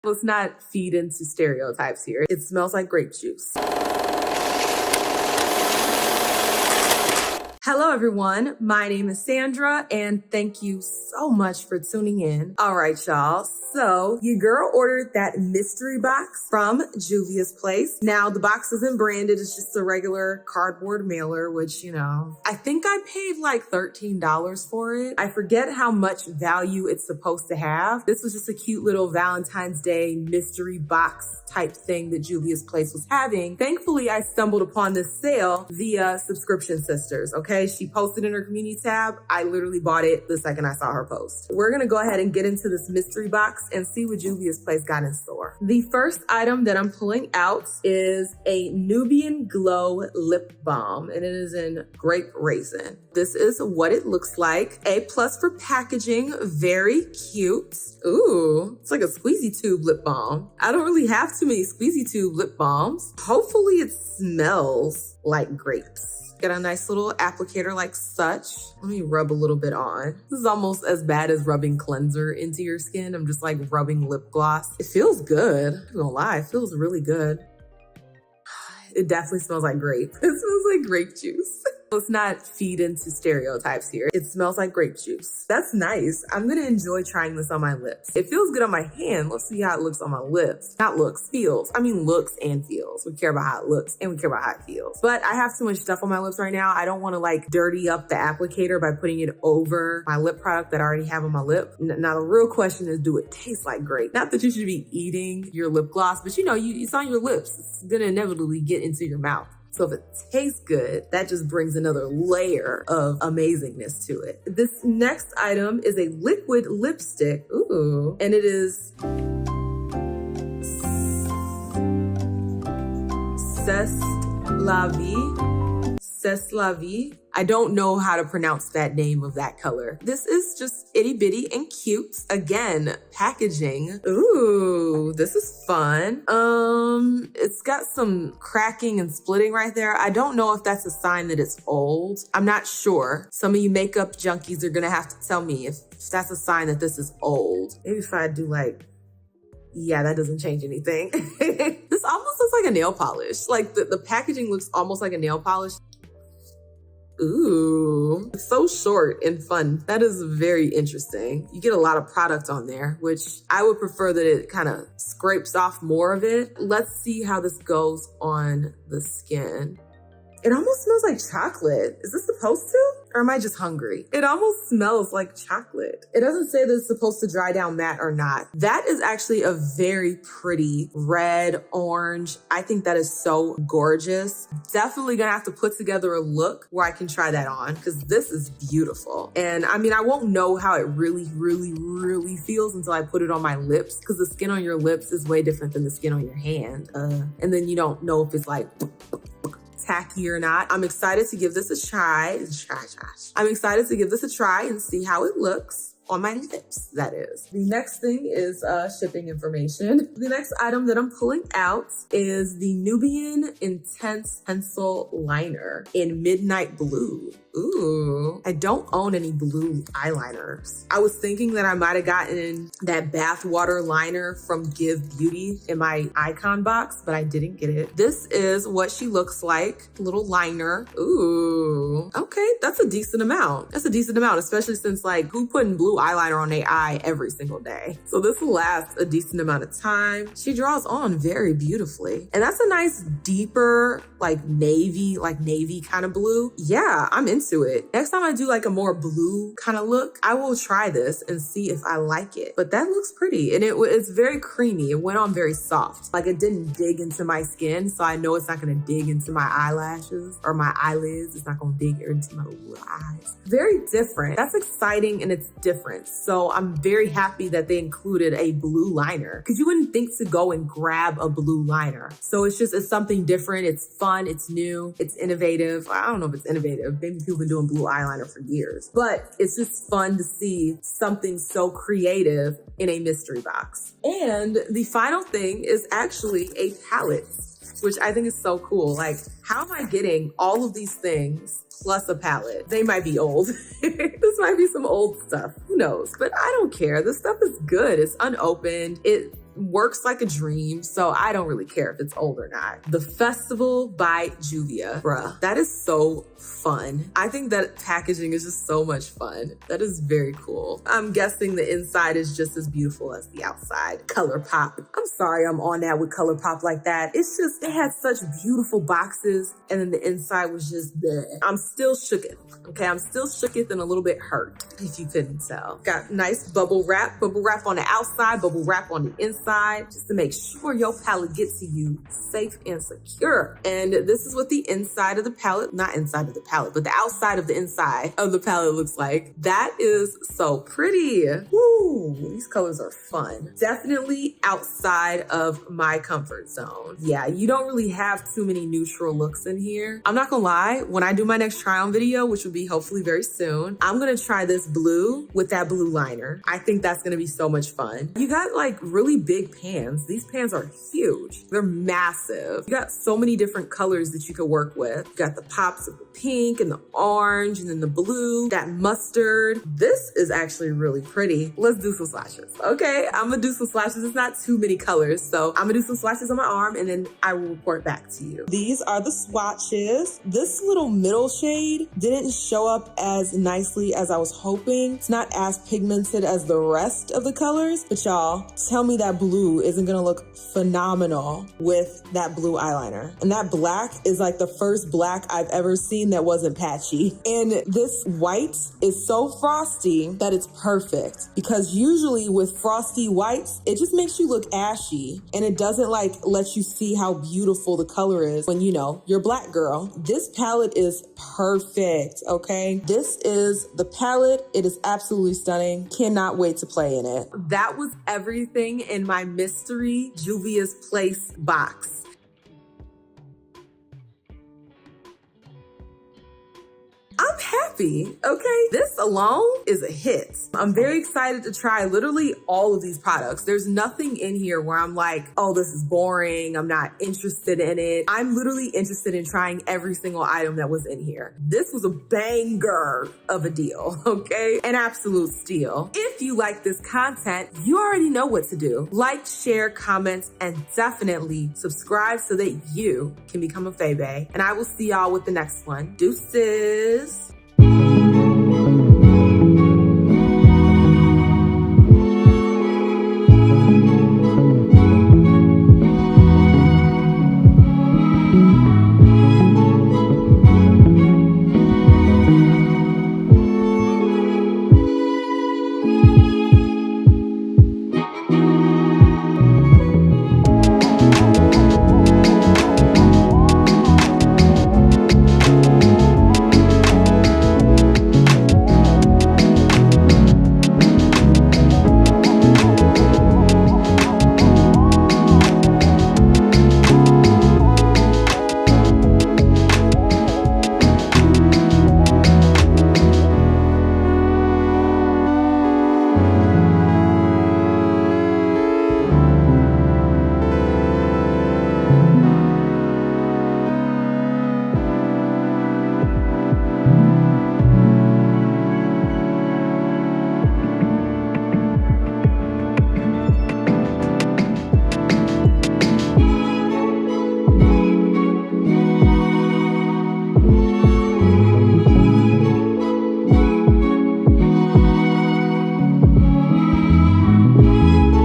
Let's not feed into stereotypes here. It smells like grape juice. Hello everyone, my name is Sandra and thank you so much for tuning in. All right, y'all. So your girl ordered that mystery box from Juvia's place. Now the box isn't branded, it's just a regular cardboard mailer, which, you know, I think I paid like $13 for it. I forget how much value it's supposed to have. This was just a cute little Valentine's Day mystery box type thing that Juvia's place was having. Thankfully, I stumbled upon this sale via Subscription Sisters, okay? She posted in her community tab. I literally bought it the second I saw her post. We're gonna go ahead and get into this mystery box and see what Juvia's place got in store. The first item that I'm pulling out is a Nubian Glow lip balm, and it is in grape raisin. This is what it looks like. A+ for packaging, very cute. Ooh, it's like a squeezy tube lip balm. I don't really have too many squeezy tube lip balms. Hopefully it smells like grapes. Got a nice little applicator like such. Let me rub a little bit on. This is almost as bad as rubbing cleanser into your skin. I'm just like rubbing lip gloss. It feels good. I'm not gonna lie, it feels really good. It definitely smells like grape. It smells like grape juice. Let's not feed into stereotypes here. It smells like grape juice. That's nice. I'm gonna enjoy trying this on my lips. It feels good on my hand. Let's see how it looks on my lips. Not looks, feels. I mean looks and feels. We care about how it looks and we care about how it feels. But I have too much stuff on my lips right now. I don't wanna like dirty up the applicator by putting it over my lip product that I already have on my lip. Now the real question is, do it taste like grape? Not that you should be eating your lip gloss, but you know, it's on your lips. It's gonna inevitably get into your mouth. So if it tastes good, that just brings another layer of amazingness to it. This next item is a liquid lipstick. Ooh, and it is C'est La Vie. I don't know how to pronounce that name of that color. This is just itty bitty and cute. Again, packaging. Ooh, this is fun. It's got some cracking and splitting right there. I don't know if that's a sign that it's old. I'm not sure. Some of you makeup junkies are gonna have to tell me if that's a sign that this is old. Maybe if I do like, yeah, that doesn't change anything. This almost looks like a nail polish. Like the packaging looks almost like a nail polish. Ooh, it's so short and fun. That is very interesting. You get a lot of product on there, which I would prefer that it kind of scrapes off more of it. Let's see how this goes on the skin. It almost smells like chocolate. Is this supposed to? Or am I just hungry? It almost smells like chocolate. It doesn't say that it's supposed to dry down matte or not. That is actually a very pretty red, orange. I think that is so gorgeous. Definitely gonna have to put together a look where I can try that on because this is beautiful. And I mean, I won't know how it really feels until I put it on my lips because the skin on your lips is way different than the skin on your hand. And then you don't know if it's like tacky or not. I'm excited to give this a try. I'm excited to give this a try and see how it looks on my lips, that is. The next thing is shipping information. The next item that I'm pulling out is the Nubian Intense Pencil Liner in Midnight Blue. Ooh, I don't own any blue eyeliners. I was thinking that I might have gotten that bathwater liner from Give Beauty in my icon box, but I didn't get it. This is what she looks like, little liner. Ooh, okay, that's a decent amount. That's a decent amount, especially since like who putting blue eyeliner on their eye every single day? So this will last a decent amount of time. She draws on very beautifully. And that's a nice deeper, like navy kind of blue. Yeah, I'm into it. Next time I do like a more blue kind of look, I will try this and see if I like it. But that looks pretty and it's very creamy. It went on very soft. Like it didn't dig into my skin, so I know it's not gonna dig into my eyelashes or my eyelids. It's not gonna dig into my little eyes. Very different. That's exciting and it's different. So I'm very happy that they included a blue liner because you wouldn't think to go and grab a blue liner. So it's something different. It's fun. It's new. It's innovative. I don't know if it's innovative. Maybe people been doing blue eyeliner for years, but it's just fun to see something so creative in a mystery box. And the final thing is actually a palette, which I think is so cool. Like, how am I getting all of these things plus a palette? They might be old. This might be some old stuff. Who knows? But I don't care. This stuff is good. It's unopened. It works like a dream, so I don't really care if it's old or not. The Festival by Juvia. Bruh, that is so fun. I think that packaging is just so much fun. That is very cool. I'm guessing the inside is just as beautiful as the outside. Color Pop. I'm sorry I'm on that with Color Pop like that. It's just, it had such beautiful boxes, and then the inside was just there. I'm still shooketh, okay? I'm still shooketh and a little bit hurt, if you couldn't tell. Got nice bubble wrap on the outside, bubble wrap on the inside, just to make sure your palette gets to you safe and secure. And this is what the inside of the palette, not inside of the palette, but the outside of the inside of the palette looks like. That is so pretty. Woo, these colors are fun. Definitely outside of my comfort zone. Yeah, you don't really have too many neutral looks in here. I'm not gonna lie, when I do my next try on video, which will be hopefully very soon, I'm gonna try this blue with that blue liner. I think that's gonna be so much fun. You got like really big pans. These pans are huge. They're massive. You got so many different colors that you could work with. You got the pops of the pink and the orange and then the blue, that mustard. This is actually really pretty. Let's do some swatches. Okay, I'm gonna do some swatches. It's not too many colors, so I'm gonna do some swatches on my arm and then I will report back to you. These are the swatches. This little middle shade didn't show up as nicely as I was hoping. It's not as pigmented as the rest of the colors, but y'all, tell me that blue isn't gonna look phenomenal with that blue eyeliner. And that black is like the first black I've ever seen that wasn't patchy. And this white is so frosty that it's perfect, because usually with frosty whites, it just makes you look ashy and it doesn't like let you see how beautiful the color is when, you know, you're black girl. This palette is perfect, okay? This is the palette. It is absolutely stunning. Cannot wait to play in it. That was everything in my mystery Juvia's Place box. I'm happy, okay? This alone is a hit. I'm very excited to try literally all of these products. There's nothing in here where I'm like, oh, this is boring. I'm not interested in it. I'm literally interested in trying every single item that was in here. This was a banger of a deal, okay? An absolute steal. If you like this content, you already know what to do. Like, share, comment, and definitely subscribe so that you can become a Faye Bae. And I will see y'all with the next one. Deuces.